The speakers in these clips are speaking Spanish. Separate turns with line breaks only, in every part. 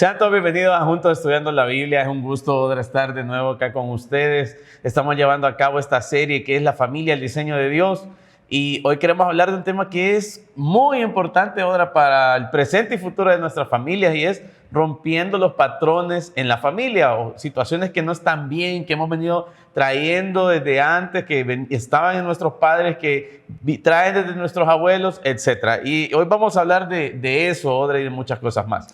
Sean todos bienvenidos a Juntos Estudiando la Biblia. Es un gusto estar de nuevo acá con ustedes. Estamos llevando a cabo esta serie que es La Familia, el Diseño de Dios. Y hoy queremos hablar de un tema que es muy importante ahora para el presente y futuro de nuestras familias, y es rompiendo los patrones en la familia o situaciones que no están bien, que hemos venido trayendo desde antes, que estaban en nuestros padres, que traen desde nuestros abuelos, etc. Y hoy vamos a hablar de eso, Audrey, y de muchas cosas más.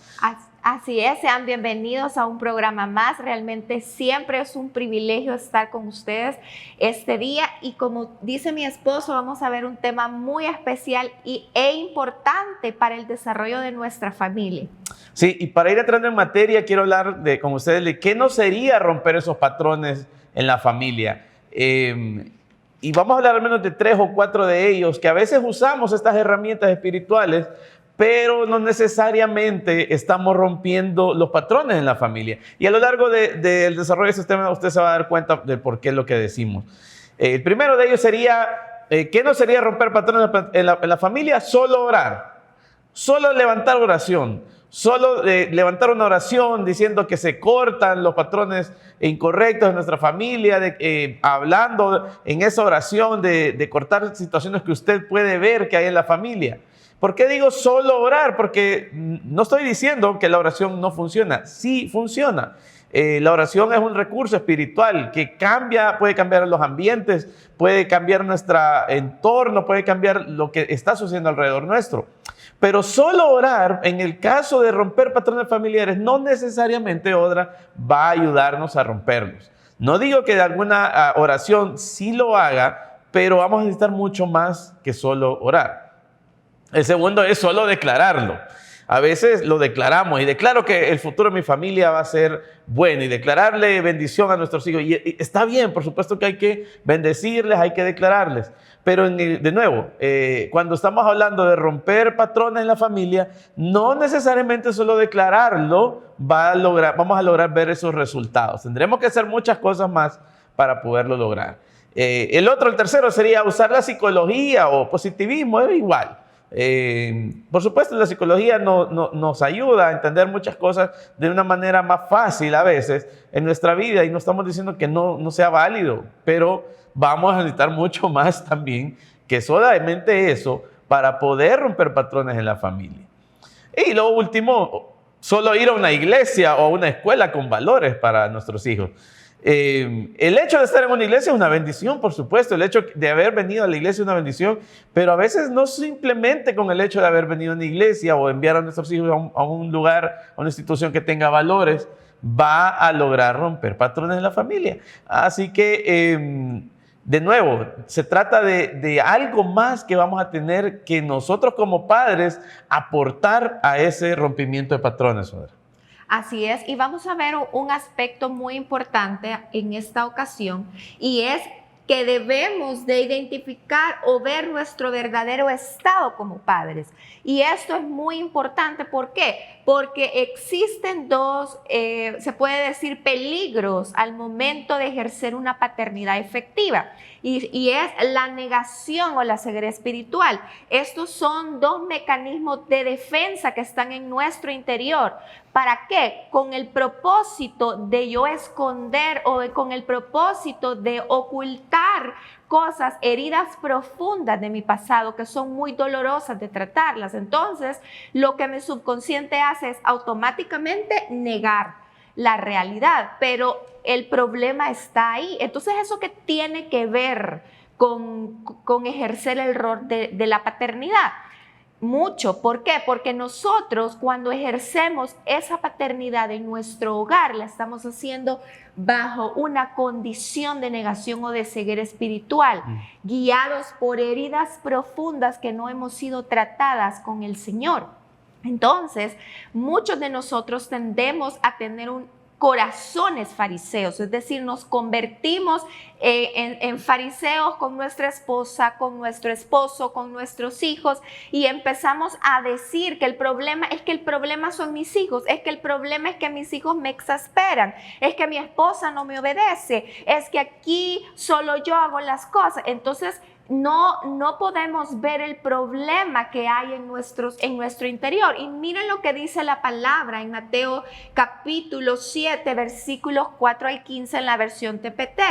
Así es, sean bienvenidos a un programa más. Realmente siempre es un privilegio estar con ustedes este día, y como dice mi esposo, vamos a ver un tema muy especial e importante para el desarrollo de nuestra familia.
Sí, y para ir entrando en materia, quiero hablar con ustedes de qué no sería romper esos patrones en la familia. Y vamos a hablar al menos de 3 o 4 de ellos, que a veces usamos estas herramientas espirituales, pero no necesariamente estamos rompiendo los patrones en la familia. Y a lo largo del desarrollo de estos temas, usted se va a dar cuenta de por qué es lo que decimos. El primero de ellos sería, ¿qué no sería romper patrones en la familia? Solo orar, solo levantar oración, solo levantar una oración diciendo que se cortan los patrones incorrectos de nuestra familia, hablando en esa oración de cortar situaciones que usted puede ver que hay en la familia. ¿Por qué digo solo orar? Porque no estoy diciendo que la oración no funciona. Sí funciona. La oración es un recurso espiritual que puede cambiar los ambientes, puede cambiar nuestro entorno, puede cambiar lo que está sucediendo alrededor nuestro. Pero solo orar, en el caso de romper patrones familiares, no necesariamente va a ayudarnos a romperlos. No digo que de alguna oración sí lo haga, pero vamos a necesitar mucho más que solo orar. El segundo es solo declararlo. A veces lo declaramos y declaro que el futuro de mi familia va a ser bueno, y declararle bendición a nuestros hijos. Y está bien, por supuesto que hay que bendecirles, hay que declararles. Pero de nuevo, cuando estamos hablando de romper patrones en la familia, no necesariamente solo declararlo vamos a lograr ver esos resultados. Tendremos que hacer muchas cosas más para poderlo lograr. El tercero sería usar la psicología o positivismo, es igual. Por supuesto, la psicología nos ayuda a entender muchas cosas de una manera más fácil a veces en nuestra vida, y no estamos diciendo que no sea válido, pero vamos a necesitar mucho más también que solamente eso para poder romper patrones en la familia. Y lo último, solo ir a una iglesia o a una escuela con valores para nuestros hijos. El hecho de estar en una iglesia es una bendición, por supuesto. El hecho de haber venido a la iglesia es una bendición, pero a veces no simplemente con el hecho de haber venido a una iglesia o enviar a nuestros hijos a un lugar, a una institución que tenga valores, va a lograr romper patrones en la familia. Así que, de nuevo, se trata de algo más que vamos a tener que nosotros como padres aportar a ese rompimiento de patrones.
Así es, y vamos a ver un aspecto muy importante en esta ocasión, y es que debemos de identificar o ver nuestro verdadero estado como padres. Y esto es muy importante. ¿Por qué? Porque existen dos, se puede decir, peligros al momento de ejercer una paternidad efectiva. Y es la negación o la ceguera espiritual. Estos son dos mecanismos de defensa que están en nuestro interior. ¿Para qué? Con el propósito de yo esconder o con el propósito de ocultar cosas, heridas profundas de mi pasado que son muy dolorosas de tratarlas. Entonces, lo que mi subconsciente hace es automáticamente negar la realidad, pero el problema está ahí. Entonces, ¿eso qué tiene que ver con ejercer el rol de la paternidad? Mucho. ¿Por qué? Porque nosotros, cuando ejercemos esa paternidad en nuestro hogar, la estamos haciendo bajo una condición de negación o de ceguera espiritual, guiados por heridas profundas que no hemos sido tratadas con el Señor. Entonces, muchos de nosotros tendemos a tener corazones fariseos, es decir, nos convertimos en fariseos con nuestra esposa, con nuestro esposo, con nuestros hijos, y empezamos a decir que el problema son mis hijos, es que el problema es que mis hijos me exasperan, es que mi esposa no me obedece, es que aquí solo yo hago las cosas. Entonces no podemos ver el problema que hay en nuestro interior. Y miren lo que dice la palabra en Mateo capítulo 7, versículos 4 al 15 en la versión TPT.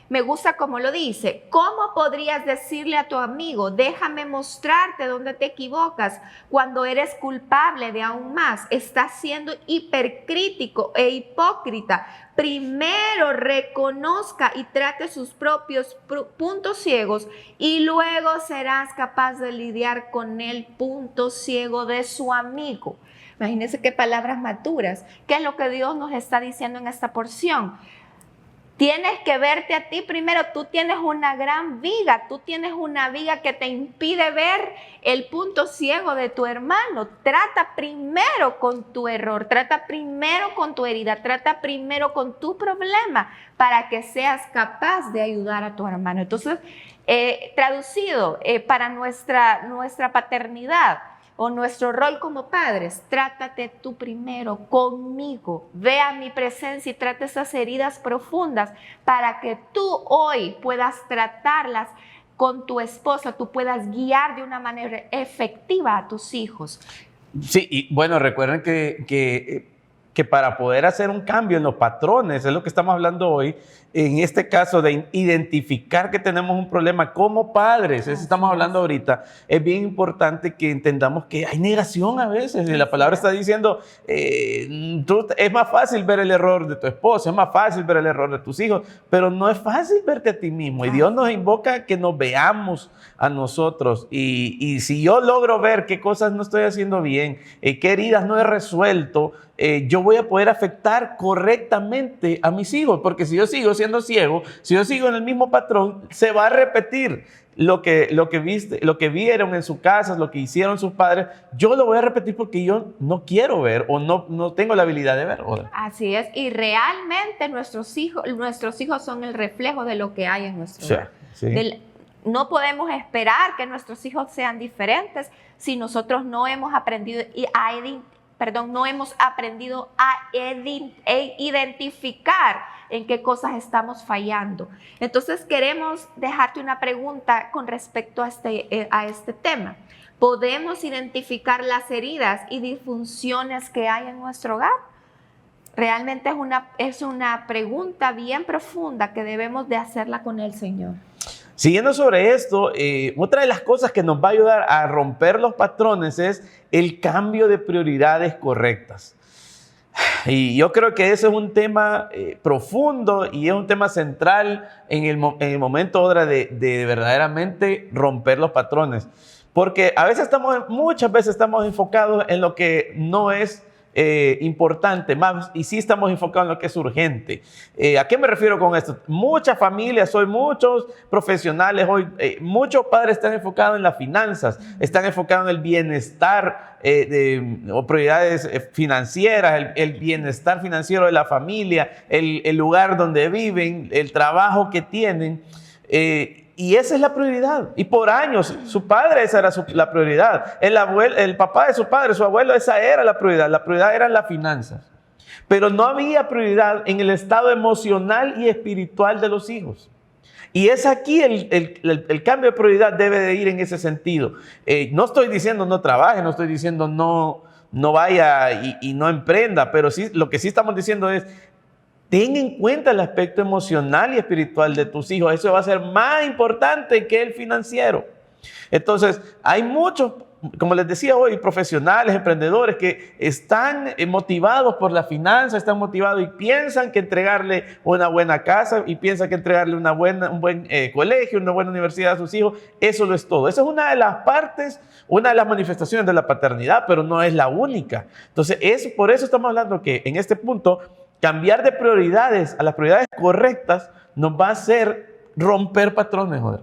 Me gusta cómo lo dice. ¿Cómo podrías decirle a tu amigo, déjame mostrarte dónde te equivocas, cuando eres culpable de aún más? Estás siendo hipercrítico e hipócrita. Primero reconozca y trate sus propios puntos ciegos y luego serás capaz de lidiar con el punto ciego de su amigo. Imagínense qué palabras maduras. ¿Qué es lo que Dios nos está diciendo en esta porción? Tienes que verte a ti primero. Tú tienes una gran viga, tú tienes una viga que te impide ver el punto ciego de tu hermano. Trata primero con tu error, trata primero con tu herida, trata primero con tu problema para que seas capaz de ayudar a tu hermano. Entonces, traducido para nuestra paternidad, o nuestro rol como padres, trátate tú primero conmigo, ve a mi presencia y trata esas heridas profundas para que tú hoy puedas tratarlas con tu esposa, tú puedas guiar de una manera efectiva a tus hijos.
Sí, y bueno, recuerden que para poder hacer un cambio en los patrones, es lo que estamos hablando hoy, en este caso de identificar que tenemos un problema como padres, eso estamos hablando ahorita, es bien importante que entendamos que hay negación a veces, y la palabra está diciendo, es más fácil ver el error de tu esposa, es más fácil ver el error de tus hijos, pero no es fácil verte a ti mismo, y Dios nos invoca a que nos veamos a nosotros, y si yo logro ver qué cosas no estoy haciendo bien, qué heridas no he resuelto, yo voy a poder afectar correctamente a mis hijos, porque si yo sigo siendo ciego, si yo sigo en el mismo patrón, se va a repetir lo que vieron en sus casas, lo que hicieron sus padres, yo lo voy a repetir porque yo no quiero ver o no tengo la habilidad de ver.
Así es, y realmente nuestros hijos son el reflejo de lo que hay en nuestro hogar. Sí. No podemos esperar que nuestros hijos sean diferentes si nosotros no hemos aprendido a identificar en qué cosas estamos fallando. Entonces queremos dejarte una pregunta con respecto a este tema. ¿Podemos identificar las heridas y disfunciones que hay en nuestro hogar? Realmente es una pregunta bien profunda que debemos de hacerla con el Señor.
Siguiendo sobre esto, otra de las cosas que nos va a ayudar a romper los patrones es el cambio de prioridades correctas. Y yo creo que ese es un tema profundo y es un tema central en el momento ahora de verdaderamente romper los patrones. Porque muchas veces estamos enfocados en lo que no es importante, y sí estamos enfocados en lo que es urgente. ¿A qué me refiero con esto? Muchas familias, hoy muchos profesionales, hoy muchos padres están enfocados en las finanzas, están enfocados en el bienestar o prioridades financieras, el bienestar financiero de la familia, el lugar donde viven, el trabajo que tienen. Y esa es la prioridad. Y por años, su padre, esa era la prioridad. El papá de su padre, su abuelo, esa era la prioridad. La prioridad eran las finanzas. Pero no había prioridad en el estado emocional y espiritual de los hijos. Y es aquí el cambio de prioridad debe de ir en ese sentido. No estoy diciendo no trabaje, no estoy diciendo no vaya y no emprenda, pero sí, lo que sí estamos diciendo es, ten en cuenta el aspecto emocional y espiritual de tus hijos. Eso va a ser más importante que el financiero. Entonces, hay muchos, como les decía hoy, profesionales, emprendedores que están motivados por la finanza, están motivados y piensan que entregarle una buena casa y piensan que entregarle un buen colegio, una buena universidad a sus hijos, eso lo es todo. Esa es una de las partes, una de las manifestaciones de la paternidad, pero no es la única. Entonces, por eso estamos hablando que en este punto, cambiar de prioridades a las prioridades correctas nos va a hacer romper patrones, joder.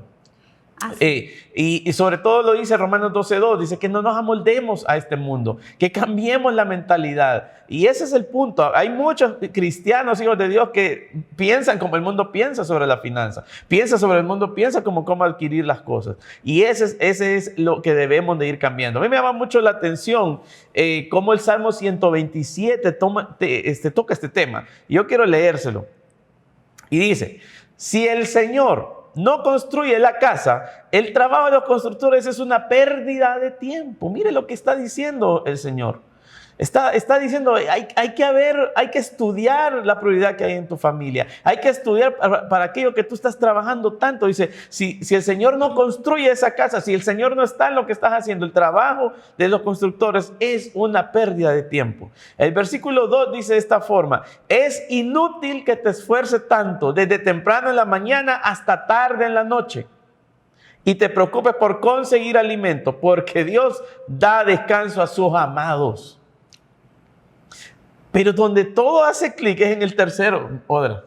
Y sobre todo lo dice Romanos 12:2, dice que no nos amoldemos a este mundo, que cambiemos la mentalidad. Y ese es el punto. Hay muchos cristianos, hijos de Dios, que piensan como el mundo piensa sobre la finanza, piensa sobre el mundo, piensa como cómo adquirir las cosas. Y ese es lo que debemos de ir cambiando. A mí me llama mucho la atención cómo el Salmo 127 toca este tema. Yo quiero leérselo. Y dice, si el Señor no construye la casa, el trabajo de los constructores es una pérdida de tiempo. Mire lo que está diciendo el Señor. Está diciendo, hay que estudiar la prioridad que hay en tu familia. Hay que estudiar para aquello que tú estás trabajando tanto. Dice, si el Señor no construye esa casa, si el Señor no está en lo que estás haciendo, el trabajo de los constructores es una pérdida de tiempo. El versículo 2 dice de esta forma, es inútil que te esfuerces tanto desde temprano en la mañana hasta tarde en la noche y te preocupes por conseguir alimento, porque Dios da descanso a sus amados. Pero donde todo hace clic es en el tercero, Odra.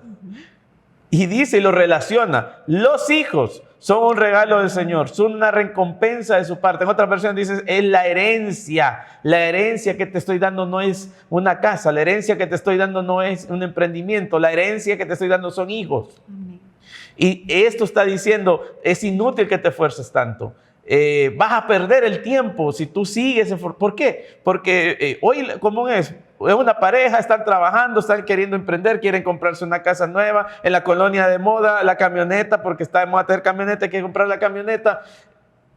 Y dice y lo relaciona. Los hijos son un regalo del Señor, son una recompensa de su parte. En otra versión dice, es la herencia. La herencia que te estoy dando no es una casa, la herencia que te estoy dando no es un emprendimiento, la herencia que te estoy dando son hijos. Amén. Y esto está diciendo, es inútil que te esfuerces tanto. Vas a perder el tiempo si tú sigues. ¿Por qué? Porque hoy común es una pareja, están trabajando, están queriendo emprender, quieren comprarse una casa nueva, en la colonia de moda, la camioneta, porque está de moda tener camioneta, hay que comprar la camioneta.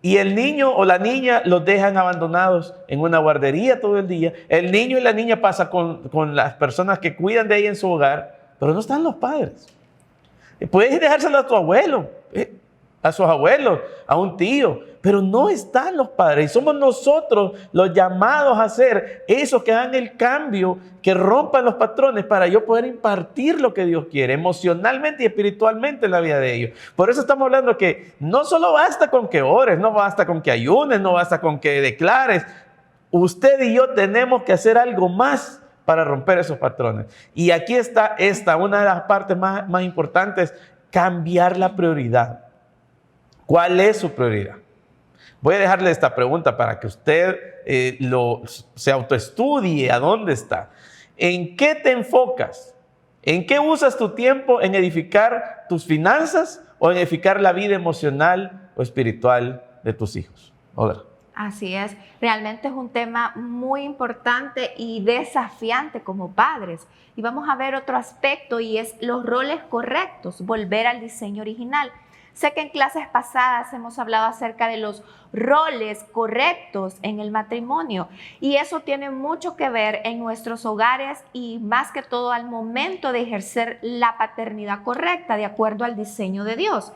Y el niño o la niña los dejan abandonados en una guardería todo el día. El niño y la niña pasan con las personas que cuidan de ella en su hogar, pero no están los padres. Puedes dejárselo a tu abuelo, a sus abuelos, a un tío, pero no están los padres. Y somos nosotros los llamados a ser esos que hagan el cambio, que rompan los patrones para yo poder impartir lo que Dios quiere, emocionalmente y espiritualmente en la vida de ellos. Por eso estamos hablando que no solo basta con que ores, no basta con que ayunes, no basta con que declares. Usted y yo tenemos que hacer algo más para romper esos patrones. Y aquí está una de las partes más importantes, cambiar la prioridad. ¿Cuál es su prioridad? Voy a dejarle esta pregunta para que usted se autoestudie a dónde está. ¿En qué te enfocas? ¿En qué usas tu tiempo? ¿En edificar tus finanzas o en edificar la vida emocional o espiritual de tus hijos? Odra.
Así es, realmente es un tema muy importante y desafiante como padres. Y vamos a ver otro aspecto y es los roles correctos, volver al diseño original. Sé que en clases pasadas hemos hablado acerca de los roles correctos en el matrimonio y eso tiene mucho que ver en nuestros hogares y más que todo al momento de ejercer la paternidad correcta de acuerdo al diseño de Dios.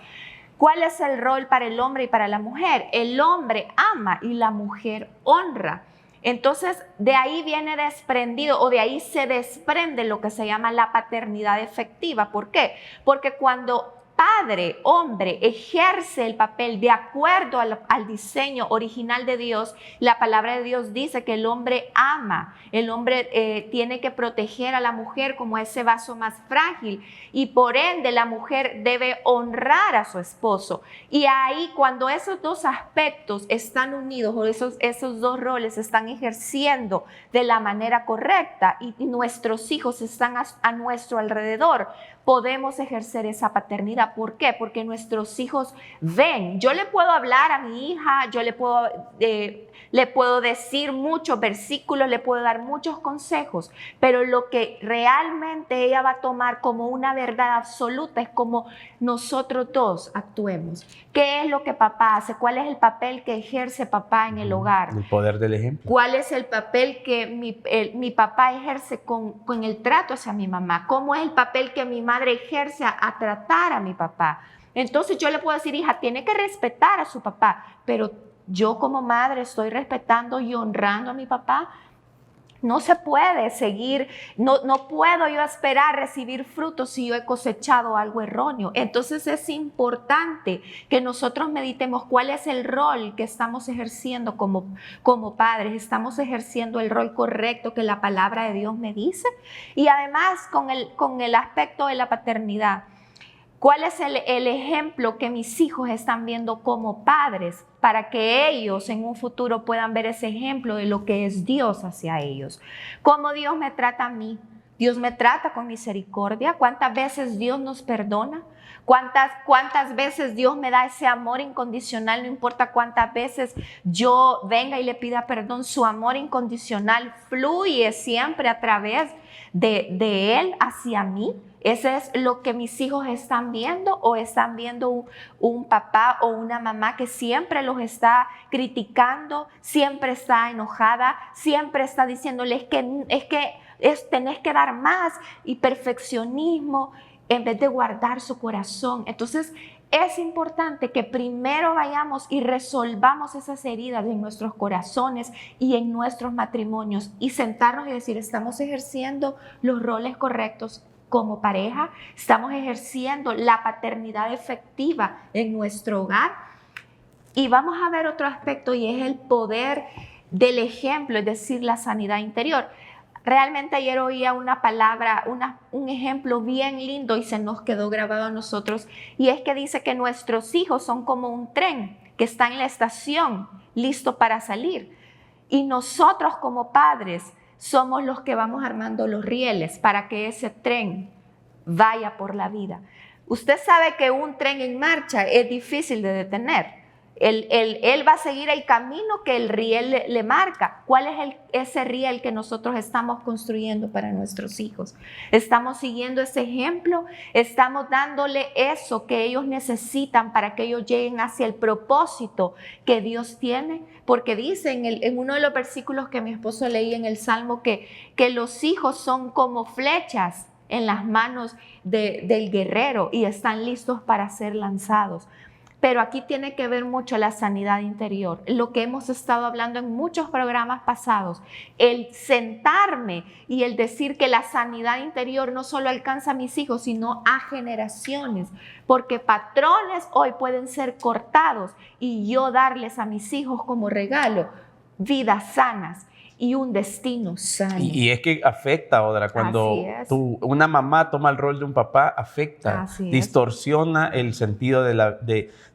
¿Cuál es el rol para el hombre y para la mujer? El hombre ama y la mujer honra. Entonces, de ahí viene desprendido o de ahí se desprende lo que se llama la paternidad efectiva. ¿Por qué? Porque cuando padre, hombre, ejerce el papel de acuerdo al diseño original de Dios, la palabra de Dios dice que el hombre ama, el hombre tiene que proteger a la mujer como ese vaso más frágil y por ende la mujer debe honrar a su esposo. Y ahí cuando esos dos aspectos están unidos o esos dos roles están ejerciendo de la manera correcta y nuestros hijos están a nuestro alrededor, podemos ejercer esa paternidad. ¿Por qué? Porque nuestros hijos ven. Yo le puedo hablar a mi hija, yo le puedo decir muchos versículos, le puedo dar muchos consejos, pero lo que realmente ella va a tomar como una verdad absoluta es como nosotros dos actuemos. ¿Qué es lo que papá hace? ¿Cuál es el papel que ejerce papá en el hogar?
El poder del ejemplo.
¿Cuál es el papel que mi papá ejerce con el trato hacia mi mamá? ¿Cómo es el papel que mi madre ejerce a tratar a mi papá? Entonces yo le puedo decir, hija, tiene que respetar a su papá, pero yo como madre estoy respetando y honrando a mi papá. No se puede seguir, no puedo yo esperar recibir frutos si yo he cosechado algo erróneo. Entonces es importante que nosotros meditemos cuál es el rol que estamos ejerciendo como padres. ¿Estamos ejerciendo el rol correcto que la palabra de Dios me dice? Y además con el aspecto de la paternidad, ¿cuál es el ejemplo que mis hijos están viendo como padres para que ellos en un futuro puedan ver ese ejemplo de lo que es Dios hacia ellos? ¿Cómo Dios me trata a mí? Dios me trata con misericordia. ¿Cuántas veces Dios nos perdona? ¿Cuántas veces Dios me da ese amor incondicional? No importa cuántas veces yo venga y le pida perdón, su amor incondicional fluye siempre a través de Él hacia mí? ¿Ese es lo que mis hijos están viendo o están viendo un papá o una mamá que siempre los está criticando, siempre está enojada, siempre está diciéndoles que tenés que dar más y perfeccionismo en vez de guardar su corazón? Entonces es importante que primero vayamos y resolvamos esas heridas en nuestros corazones y en nuestros matrimonios y sentarnos y decir, ¿estamos ejerciendo los roles correctos como pareja? ¿Estamos ejerciendo la paternidad efectiva en nuestro hogar? Y vamos a ver otro aspecto, y es el poder del ejemplo, es decir, la sanidad interior. Realmente ayer oía una palabra, un ejemplo bien lindo y se nos quedó grabado a nosotros, y es que dice que nuestros hijos son como un tren que está en la estación listo para salir, y nosotros como padres somos los que vamos armando los rieles para que ese tren vaya por la vida. Usted sabe que un tren en marcha es difícil de detener. Él va a seguir el camino que el riel le marca. ¿Cuál es ese riel que nosotros estamos construyendo para nuestros hijos? ¿Estamos siguiendo ese ejemplo? ¿Estamos dándole eso que ellos necesitan para que ellos lleguen hacia el propósito que Dios tiene? Porque dice en uno de los versículos que mi esposo leía en el Salmo que los hijos son como flechas en las manos del guerrero y están listos para ser lanzados. Pero aquí tiene que ver mucho la sanidad interior, lo que hemos estado hablando en muchos programas pasados, el sentarme y el decir que la sanidad interior no solo alcanza a mis hijos, sino a generaciones, porque patrones hoy pueden ser cortados y yo darles a mis hijos como regalo vidas sanas y un destino sano.
Y es que afecta, Odra, cuando una mamá toma el rol de un papá, afecta, distorsiona el sentido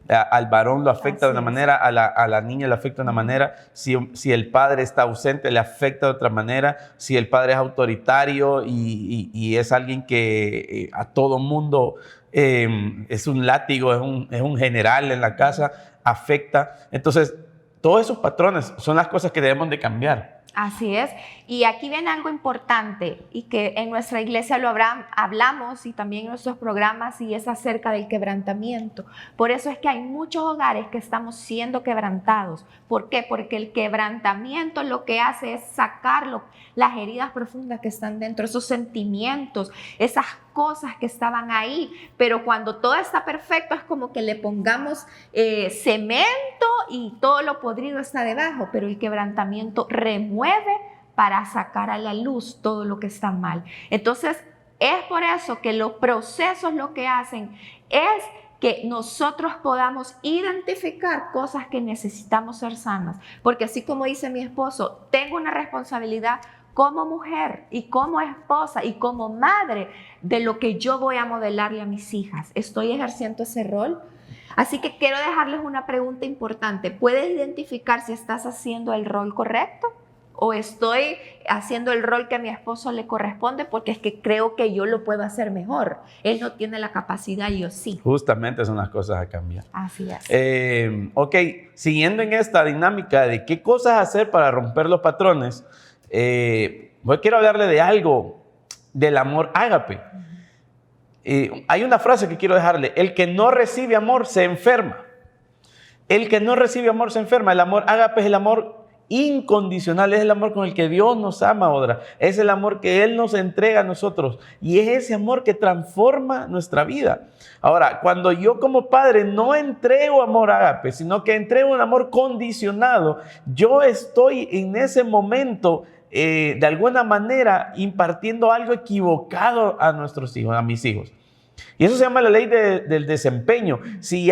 al varón lo afecta de una manera, a la niña le afecta de una manera, si el padre está ausente le afecta de otra manera, si el padre es autoritario y es alguien que a todo mundo es un látigo, es un general en la casa, afecta. Entonces, todos esos patrones son las cosas que debemos de cambiar.
Así es. Y aquí viene algo importante y que en nuestra iglesia lo hablamos y también en nuestros programas, y es acerca del quebrantamiento. Por eso es que hay muchos hogares que estamos siendo quebrantados. ¿Por qué? Porque el quebrantamiento lo que hace es sacarlo, las heridas profundas que están dentro, esos sentimientos, esas cosas que estaban ahí, pero cuando todo está perfecto es como que le pongamos cemento y todo lo podrido está debajo, pero el quebrantamiento remueve para sacar a la luz todo lo que está mal. Entonces es por eso que los procesos lo que hacen es que nosotros podamos identificar cosas que necesitamos ser sanas, porque así como dice mi esposo, tengo una responsabilidad como mujer y como esposa y como madre de lo que yo voy a modelarle a mis hijas. ¿Estoy ejerciendo ese rol? Así que quiero dejarles una pregunta importante. ¿Puedes identificar si estás haciendo el rol correcto o estoy haciendo el rol que a mi esposo le corresponde porque es que creo que yo lo puedo hacer mejor? Él no tiene la capacidad y yo sí.
Justamente son las cosas a cambiar.
Así es.
Ok, siguiendo en esta dinámica de qué cosas hacer para romper los patrones, quiero hablarle de algo del amor ágape. Hay una frase que quiero dejarle: el que no recibe amor se enferma. El que no recibe amor se enferma. El amor ágape es el amor incondicional, es el amor con el que Dios nos ama, Odra. Es el amor que Él nos entrega a nosotros y es ese amor que transforma nuestra vida. Ahora, cuando yo como padre no entrego amor ágape, sino que entrego un amor condicionado, yo estoy en ese momento de alguna manera impartiendo algo equivocado a nuestros hijos, a mis hijos. Y eso se llama la ley del desempeño. Si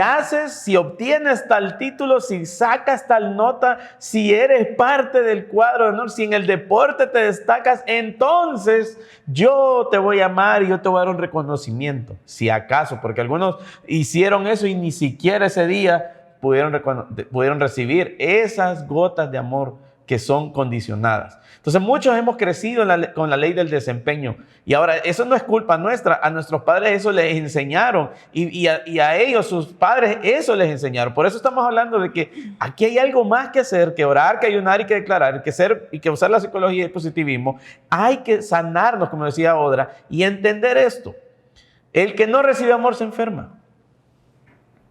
obtienes tal título, si sacas tal nota, si eres parte del cuadro de honor, si en el deporte te destacas, entonces yo te voy a amar y yo te voy a dar un reconocimiento. Si acaso, porque algunos hicieron eso y ni siquiera ese día pudieron recibir esas gotas de amor que son condicionadas. Entonces muchos hemos crecido con la ley del desempeño y ahora eso no es culpa nuestra, a nuestros padres eso les enseñaron y a ellos, sus padres, eso les enseñaron. Por eso estamos hablando de que aquí hay algo más que hacer, que orar, que ayunar y que declarar, que usar la psicología y el positivismo. Hay que sanarnos, como decía Odra, y entender esto. El que no recibe amor se enferma.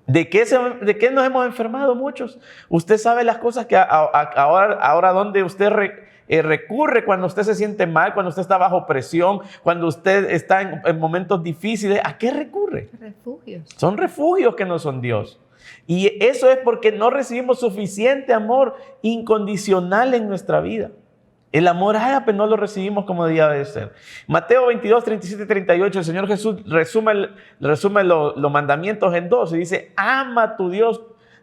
¿De qué nos hemos enfermado muchos? Usted sabe las cosas que ahora donde usted recurre cuando usted se siente mal, cuando usted está bajo presión, cuando usted está en momentos difíciles. ¿A qué recurre?
Refugios.
Son refugios que no son Dios. Y eso es porque no recibimos suficiente amor incondicional en nuestra vida. El amor ágape no lo recibimos como debía de ser. Mateo 22, 37 y 38, el Señor Jesús resume los mandamientos en dos y dice: ama a tu Dios,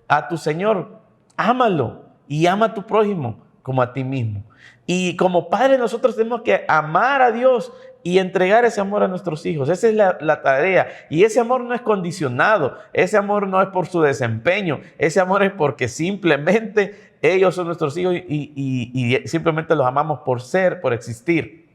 a tu Señor, ámalo y ama a tu prójimo como a ti mismo. Y como padres nosotros tenemos que amar a Dios y entregar ese amor a nuestros hijos. Esa es la tarea. Y ese amor no es condicionado. Ese amor no es por su desempeño. Ese amor es porque simplemente ellos son nuestros hijos y simplemente los amamos por ser, por existir.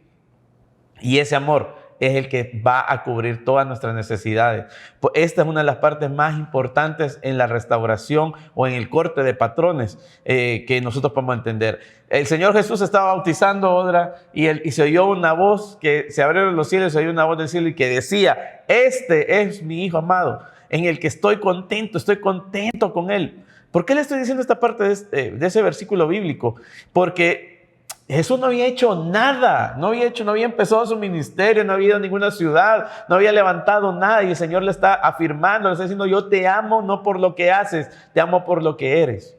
Y ese amor es el que va a cubrir todas nuestras necesidades. Pues esta es una de las partes más importantes en la restauración o en el corte de patrones que nosotros podemos entender. El Señor Jesús estaba bautizando, Odra, y se oyó una voz, que se abrieron los cielos, se oyó una voz del cielo y que decía: este es mi Hijo amado, en el que estoy contento con Él. ¿Por qué le estoy diciendo esta parte de ese versículo bíblico? Porque Jesús no había hecho nada, no había empezado su ministerio, no había ido a ninguna ciudad, no había levantado nada, y el Señor le está afirmando, le está diciendo: yo te amo no por lo que haces, te amo por lo que eres.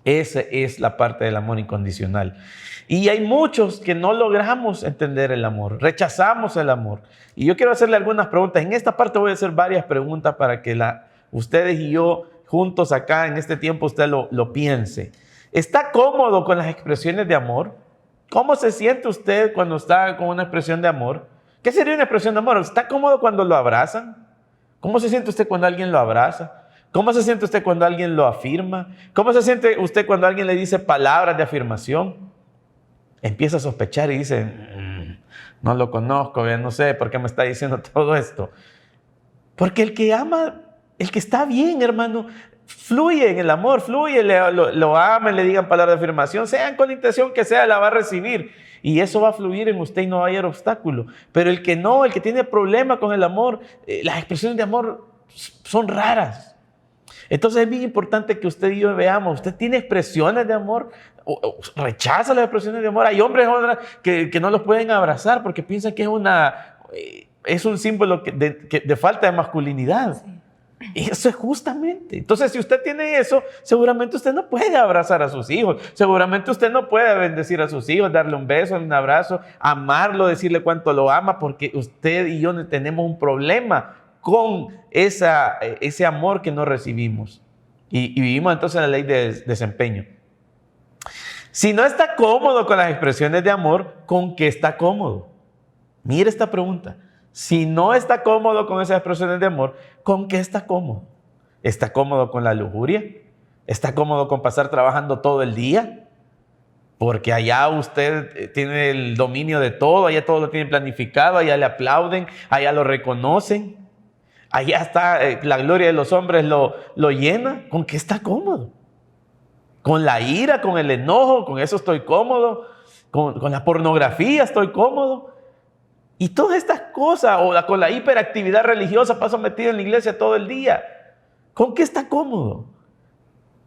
Esa es la parte del amor incondicional. Y hay muchos que no logramos entender el amor, rechazamos el amor. Y yo quiero hacerle algunas preguntas. En esta parte voy a hacer varias preguntas para que ustedes y yo juntos acá en este tiempo usted lo piense. ¿Está cómodo con las expresiones de amor? ¿Cómo se siente usted cuando está con una expresión de amor? ¿Qué sería una expresión de amor? ¿Está cómodo cuando lo abrazan? ¿Cómo se siente usted cuando alguien lo abraza? ¿Cómo se siente usted cuando alguien lo afirma? ¿Cómo se siente usted cuando alguien le dice palabras de afirmación? Empieza a sospechar y dice: no lo conozco, ya no sé por qué me está diciendo todo esto. Porque el que ama, el que está bien, hermano, fluye en el amor, fluye, lo amen, le digan palabras de afirmación, sean con la intención que sea, la va a recibir. Y eso va a fluir en usted y no va a haber obstáculo. Pero el que no, el que tiene problema con el amor, las expresiones de amor son raras. Entonces es bien importante que usted y yo veamos: ¿usted tiene expresiones de amor o rechaza las expresiones de amor? Hay hombres que no los pueden abrazar porque piensan que es un símbolo de falta de masculinidad. Sí. Y eso es justamente. Entonces, si usted tiene eso, seguramente usted no puede abrazar a sus hijos. Seguramente usted no puede bendecir a sus hijos, darle un beso, un abrazo, amarlo, decirle cuánto lo ama, porque usted y yo tenemos un problema con ese amor que no recibimos. Y vivimos entonces la ley de desempeño. Si no está cómodo con las expresiones de amor, ¿con qué está cómodo? Mire esta pregunta. Si no está cómodo con esas expresiones de amor, ¿con qué está cómodo? ¿Está cómodo con la lujuria? ¿Está cómodo con pasar trabajando todo el día? Porque allá usted tiene el dominio de todo, allá todo lo tienen planificado, allá le aplauden, allá lo reconocen. Allá está la gloria de los hombres, lo llena. ¿Con qué está cómodo? ¿Con la ira, con el enojo? ¿Con eso estoy cómodo? ¿Con la pornografía estoy cómodo? Y todas estas cosas, o con la hiperactividad religiosa, paso metido en la iglesia todo el día. ¿Con qué está cómodo?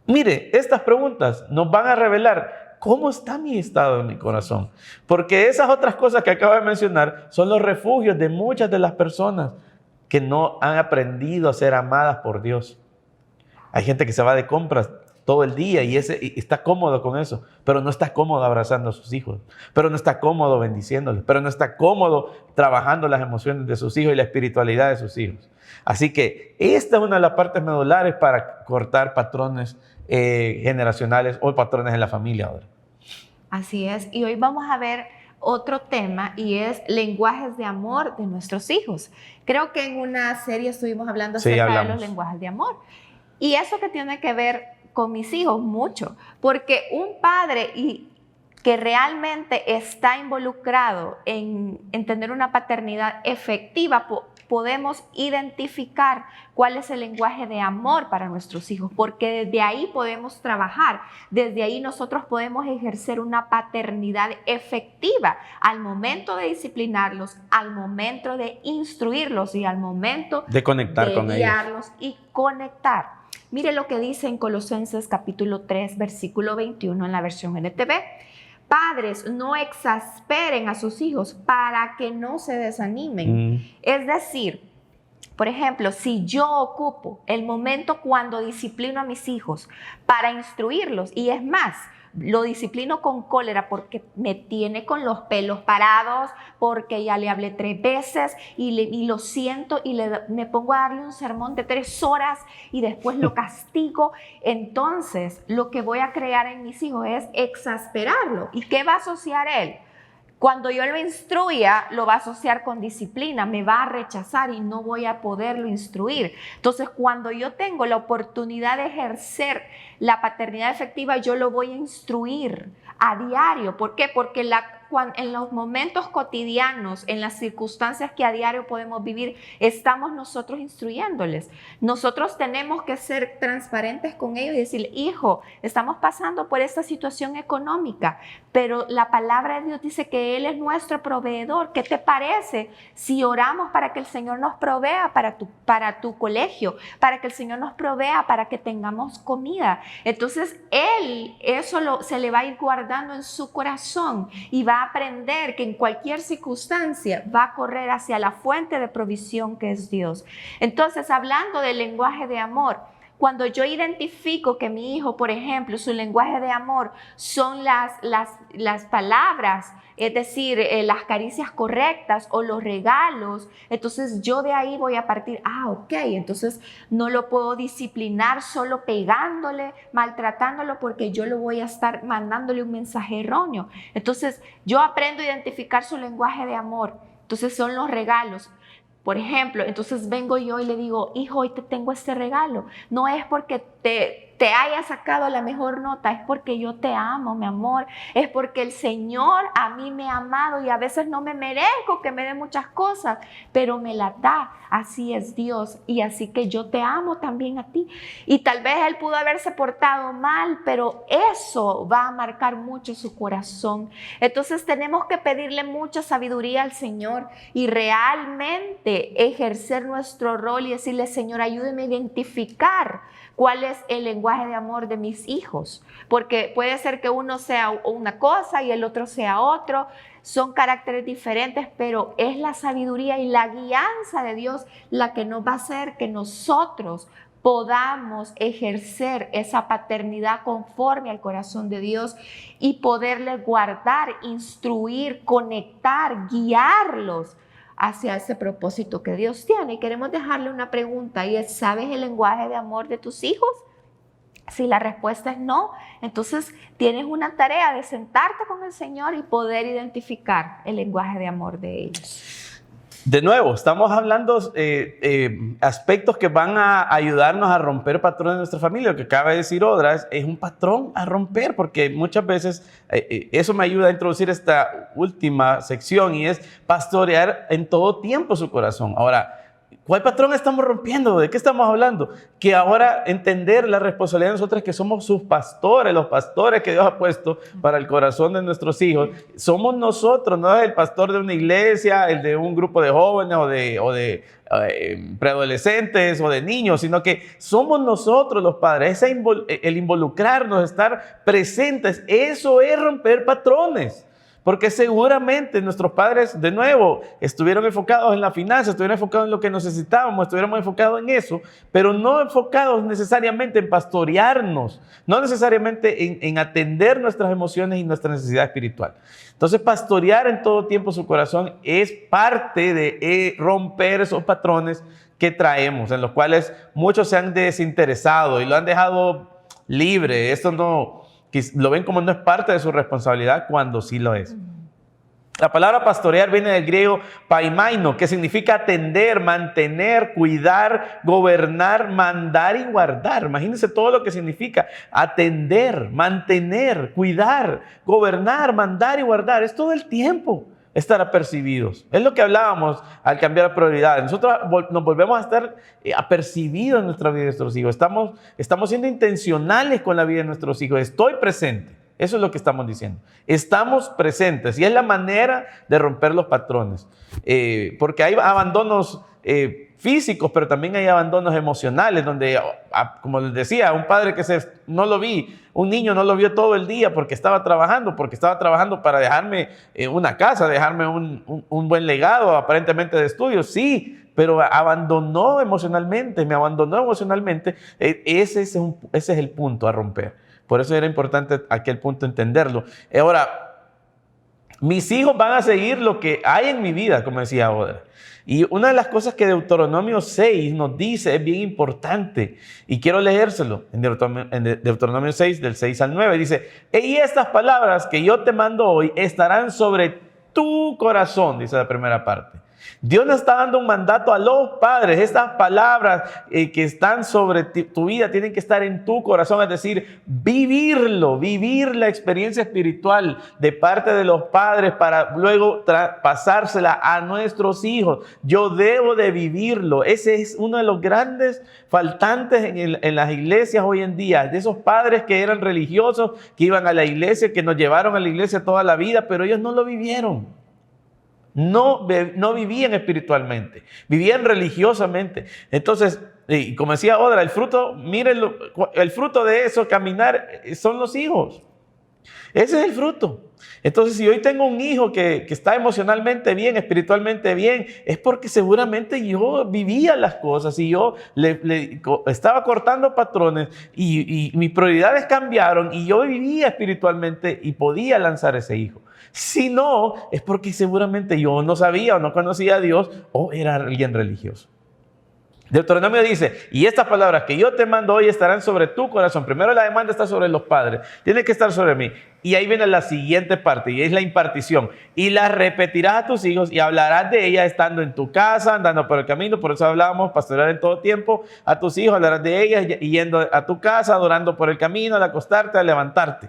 Mire, estas preguntas nos van a revelar cómo está mi estado en mi corazón. Porque esas otras cosas que acabo de mencionar son los refugios de muchas de las personas que no han aprendido a ser amadas por Dios. Hay gente que se va de compras todo el día y está cómodo con eso, pero no está cómodo abrazando a sus hijos, pero no está cómodo bendiciéndoles, pero no está cómodo trabajando las emociones de sus hijos y la espiritualidad de sus hijos. Así que esta es una de las partes medulares para cortar patrones generacionales o patrones en la familia ahora.
Así es, y hoy vamos a ver otro tema y es lenguajes de amor de nuestros hijos. Creo que en una serie estuvimos hablando acerca de los lenguajes de amor. Y eso que tiene que ver con mis hijos mucho, porque un padre que realmente está involucrado en tener una paternidad efectiva, podemos identificar cuál es el lenguaje de amor para nuestros hijos, porque desde ahí podemos trabajar, desde ahí nosotros podemos ejercer una paternidad efectiva al momento de disciplinarlos, al momento de instruirlos y al momento
de conectar con ellos,
guiarlos y conectar. Mire lo que dice en Colosenses capítulo 3, versículo 21 en la versión NTV. Padres, no exasperen a sus hijos para que no se desanimen. Es decir, por ejemplo, si yo ocupo el momento cuando disciplino a mis hijos para instruirlos, y es más, lo disciplino con cólera porque me tiene con los pelos parados, porque ya le hablé 3 veces y lo siento y me pongo a darle un sermón de 3 horas y después lo castigo. Entonces, lo que voy a crear en mis hijos es exasperarlo. ¿Y qué va a asociar él? Cuando yo lo instruya, lo va a asociar con disciplina, me va a rechazar y no voy a poderlo instruir. Entonces, cuando yo tengo la oportunidad de ejercer la paternidad efectiva, yo lo voy a instruir a diario. ¿Por qué? Porque en los momentos cotidianos, en las circunstancias que a diario podemos vivir, estamos nosotros instruyéndoles. Nosotros tenemos que ser transparentes con ellos y decirle, hijo, estamos pasando por esta situación económica, pero la palabra de Dios dice que Él es nuestro proveedor. ¿Qué te parece si oramos para que el Señor nos provea para tu colegio, para que el Señor nos provea para que tengamos comida? Entonces, eso se le va a ir guardando en su corazón y va a aprender que en cualquier circunstancia va a correr hacia la fuente de provisión que es Dios. Entonces, hablando del lenguaje de amor, cuando yo identifico que mi hijo, por ejemplo, su lenguaje de amor son las palabras, es decir, las caricias correctas o los regalos, entonces yo de ahí voy a partir, ok, entonces no lo puedo disciplinar solo pegándole, maltratándolo, porque yo lo voy a estar mandándole un mensaje erróneo. Entonces yo aprendo a identificar su lenguaje de amor, entonces son los regalos. Por ejemplo, entonces vengo yo y le digo, hijo, hoy te tengo este regalo. No es porque te haya sacado la mejor nota, es porque yo te amo, mi amor. Es porque el Señor a mí me ha amado y a veces no me merezco que me dé muchas cosas, pero me las da. Así es Dios y así que yo te amo también a ti. Y tal vez Él pudo haberse portado mal, pero eso va a marcar mucho su corazón. Entonces tenemos que pedirle mucha sabiduría al Señor y realmente ejercer nuestro rol y decirle, Señor, ayúdeme a identificar cuál es el lenguaje de amor de mis hijos, porque puede ser que uno sea una cosa y el otro sea otro, son caracteres diferentes, pero es la sabiduría y la guianza de Dios la que nos va a hacer que nosotros podamos ejercer esa paternidad conforme al corazón de Dios y poderle guardar, instruir, conectar, guiarlos hacia ese propósito que Dios tiene. Y queremos dejarle una pregunta y es, ¿sabes el lenguaje de amor de tus hijos? Si la respuesta es no, entonces tienes una tarea de sentarte con el Señor y poder identificar el lenguaje de amor de ellos.
De nuevo, estamos hablando aspectos que van a ayudarnos a romper patrones de nuestra familia. Lo que acaba de decir Odras es un patrón a romper, porque muchas veces eso me ayuda a introducir esta última sección y es pastorear en todo tiempo su corazón. Ahora, ¿cuál patrón estamos rompiendo? ¿De qué estamos hablando? Que ahora entender la responsabilidad de nosotros, que somos sus pastores, los pastores que Dios ha puesto para el corazón de nuestros hijos. Somos nosotros, no es el pastor de una iglesia, el de un grupo de jóvenes o de preadolescentes o de niños, sino que somos nosotros los padres. El involucrarnos, estar presentes, eso es romper patrones. Porque seguramente nuestros padres, de nuevo, estuvieron enfocados en la finanza, estuvieron enfocados en lo que necesitábamos, estuviéramos enfocados en eso, pero no enfocados necesariamente en pastorearnos, no necesariamente en atender nuestras emociones y nuestra necesidad espiritual. Entonces, pastorear en todo tiempo su corazón es parte de romper esos patrones que traemos, en los cuales muchos se han desinteresado y lo han dejado libre. Esto no... lo ven como no es parte de su responsabilidad cuando sí lo es. La palabra pastorear viene del griego paimaino, que significa atender, mantener, cuidar, gobernar, mandar y guardar. Imagínense todo lo que significa atender, mantener, cuidar, gobernar, mandar y guardar. Es todo el tiempo estar apercibidos. Es lo que hablábamos al cambiar prioridades. Nosotros nos volvemos a estar apercibidos en nuestra vida de nuestros hijos. Estamos siendo intencionales con la vida de nuestros hijos. Estoy presente. Eso es lo que estamos diciendo. Estamos presentes y es la manera de romper los patrones. Porque hay abandonos físicos, pero también hay abandonos emocionales, donde, como les decía, un padre que no lo vi, un niño no lo vio todo el día porque estaba trabajando para dejarme una casa, dejarme un buen legado, aparentemente de estudios, sí, pero me abandonó emocionalmente. Ese es el punto a romper. Por eso era importante aquel punto entenderlo. Ahora, mis hijos van a seguir lo que hay en mi vida, como decía Odra. Y una de las cosas que Deuteronomio 6 nos dice es bien importante. Y quiero leérselo en Deuteronomio 6, del 6 al 9. Dice, y estas palabras que yo te mando hoy estarán sobre tu corazón, dice la primera parte. Dios nos está dando un mandato a los padres. Estas palabras que están sobre tu vida tienen que estar en tu corazón, es decir, vivir la experiencia espiritual de parte de los padres para luego pasársela a nuestros hijos. Yo debo de vivirlo. Ese es uno de los grandes faltantes en las iglesias hoy en día, de esos padres que eran religiosos, que iban a la iglesia, que nos llevaron a la iglesia toda la vida, pero ellos no lo vivieron. No vivían espiritualmente, vivían religiosamente. Entonces, y como decía Odra, el fruto, mírenlo, el fruto de eso, caminar, son los hijos. Ese es el fruto. Entonces, si hoy tengo un hijo que está emocionalmente bien, espiritualmente bien, es porque seguramente yo vivía las cosas y yo le estaba cortando patrones y mis prioridades cambiaron y yo vivía espiritualmente y podía lanzar ese hijo. Si no, es porque seguramente yo no sabía o no conocía a Dios o era alguien religioso. Deuteronomio dice, y estas palabras que yo te mando hoy estarán sobre tu corazón. Primero la demanda está sobre los padres, tiene que estar sobre mí. Y ahí viene la siguiente parte y es la impartición. Y las repetirás a tus hijos y hablarás de ellas estando en tu casa, andando por el camino. Por eso hablábamos, pastorear en todo tiempo a tus hijos, hablarás de ellas yendo a tu casa, adorando por el camino, al acostarte, al levantarte.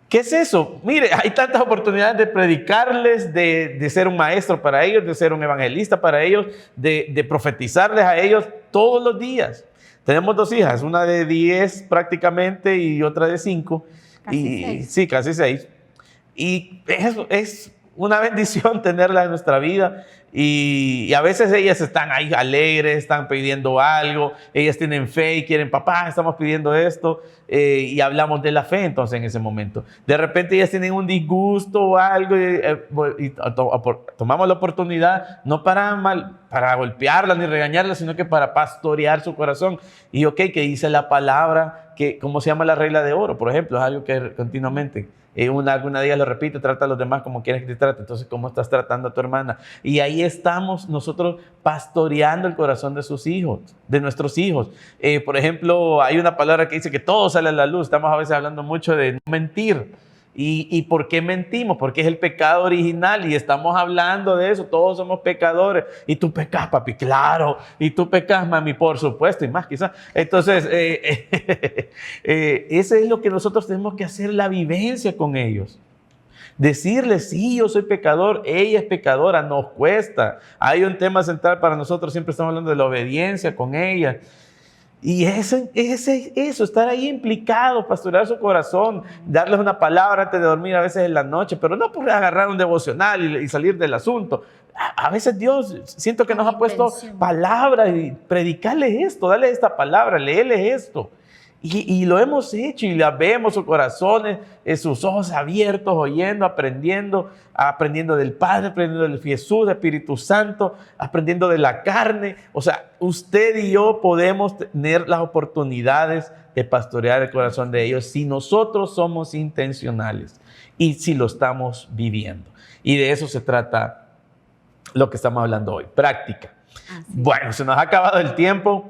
¿Qué es eso? Mire, hay tantas oportunidades de predicarles, de ser un maestro para ellos, de ser un evangelista para ellos, de profetizarles a ellos todos los días. Tenemos 2 hijas, una de 10 prácticamente y otra de 5.
Casi 6.
Sí, casi 6. Y eso es una bendición tenerla en nuestra vida. Y a veces ellas están ahí alegres, están pidiendo algo, ellas tienen fe y quieren, papá, estamos pidiendo esto, y hablamos de la fe entonces en ese momento. De repente ellas tienen un disgusto o algo y tomamos la oportunidad, no para golpearla ni regañarla, sino que para pastorear su corazón. Y que dice la palabra, que ¿cómo se llama la regla de oro? Por ejemplo, es algo que continuamente... alguna día lo repite, trata a los demás como quieres que te trate. Entonces, ¿cómo estás tratando a tu hermana? Y ahí estamos nosotros pastoreando el corazón de sus hijos, de nuestros hijos. Por ejemplo, hay una palabra que dice que todo sale a la luz. Estamos a veces hablando mucho de no mentir. ¿Y por qué mentimos? Porque es el pecado original y estamos hablando de eso. Todos somos pecadores. ¿Y tú pecas, papi? Claro. ¿Y tú pecas, mami? Por supuesto, y más quizás. Entonces, eso es lo que nosotros tenemos que hacer, la vivencia con ellos. Decirles, sí, yo soy pecador, ella es pecadora, nos cuesta. Hay un tema central para nosotros, siempre estamos hablando de la obediencia con ella. Y eso, estar ahí implicado, pastorear su corazón, darles una palabra antes de dormir a veces en la noche, pero no por agarrar un devocional y salir del asunto. A veces Dios, siento que nos ha puesto palabras y predicarles esto, darles esta palabra, leerles esto. Y lo hemos hecho y la vemos, sus corazones, sus ojos abiertos, oyendo, aprendiendo del Padre, aprendiendo del Jesús, del Espíritu Santo, aprendiendo de la carne. O sea, usted y yo podemos tener las oportunidades de pastorear el corazón de ellos si nosotros somos intencionales y si lo estamos viviendo. Y de eso se trata lo que estamos hablando hoy, práctica. Bueno, se nos ha acabado el tiempo.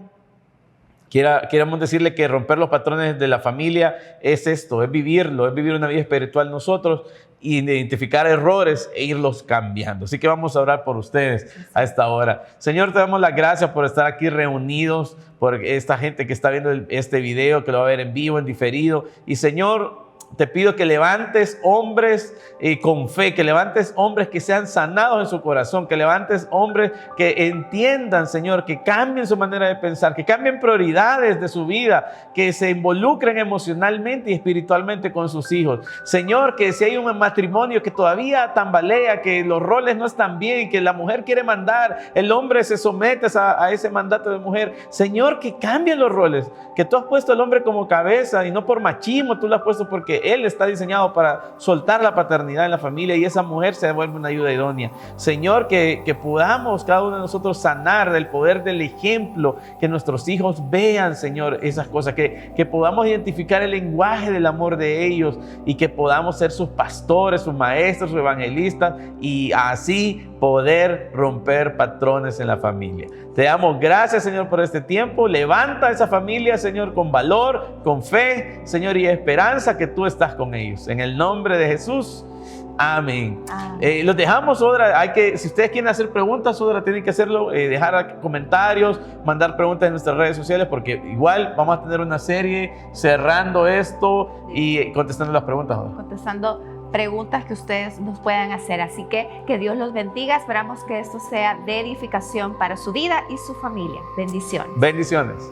Queremos decirle que romper los patrones de la familia es esto, es vivirlo, es vivir una vida espiritual nosotros, identificar errores e irlos cambiando. Así que vamos a orar por ustedes a esta hora. Señor, te damos las gracias por estar aquí reunidos, por esta gente que está viendo este video, que lo va a ver en vivo, en diferido. Y Señor, te pido que levantes hombres con fe, que levantes hombres que sean sanados en su corazón, que levantes hombres que entiendan, Señor, que cambien su manera de pensar, que cambien prioridades de su vida, que se involucren emocionalmente y espiritualmente con sus hijos. Señor, que si hay un matrimonio que todavía tambalea, que los roles no están bien, que la mujer quiere mandar, el hombre se somete a ese mandato de mujer. Señor, que cambien los roles, que tú has puesto al hombre como cabeza y no por machismo, tú lo has puesto porque él está diseñado para soltar la paternidad en la familia y esa mujer se vuelve una ayuda idónea. Señor, que podamos cada uno de nosotros sanar del poder del ejemplo, que nuestros hijos vean, Señor, esas cosas, que podamos identificar el lenguaje del amor de ellos y que podamos ser sus pastores, sus maestros, sus evangelistas y así poder romper patrones en la familia. Te damos gracias, Señor, por este tiempo. Levanta a esa familia, Señor, con valor, con fe, Señor, y esperanza que tú estás con ellos. En el nombre de Jesús. Amén. Los dejamos, Sodra. Si ustedes quieren hacer preguntas, Sodra, tienen que hacerlo, dejar comentarios, mandar preguntas en nuestras redes sociales, porque igual vamos a tener una serie cerrando esto y contestando las preguntas, Sodra.
Contestando preguntas que ustedes nos puedan hacer. Así que Dios los bendiga. Esperamos que esto sea de edificación para su vida y su familia. Bendiciones.
Bendiciones.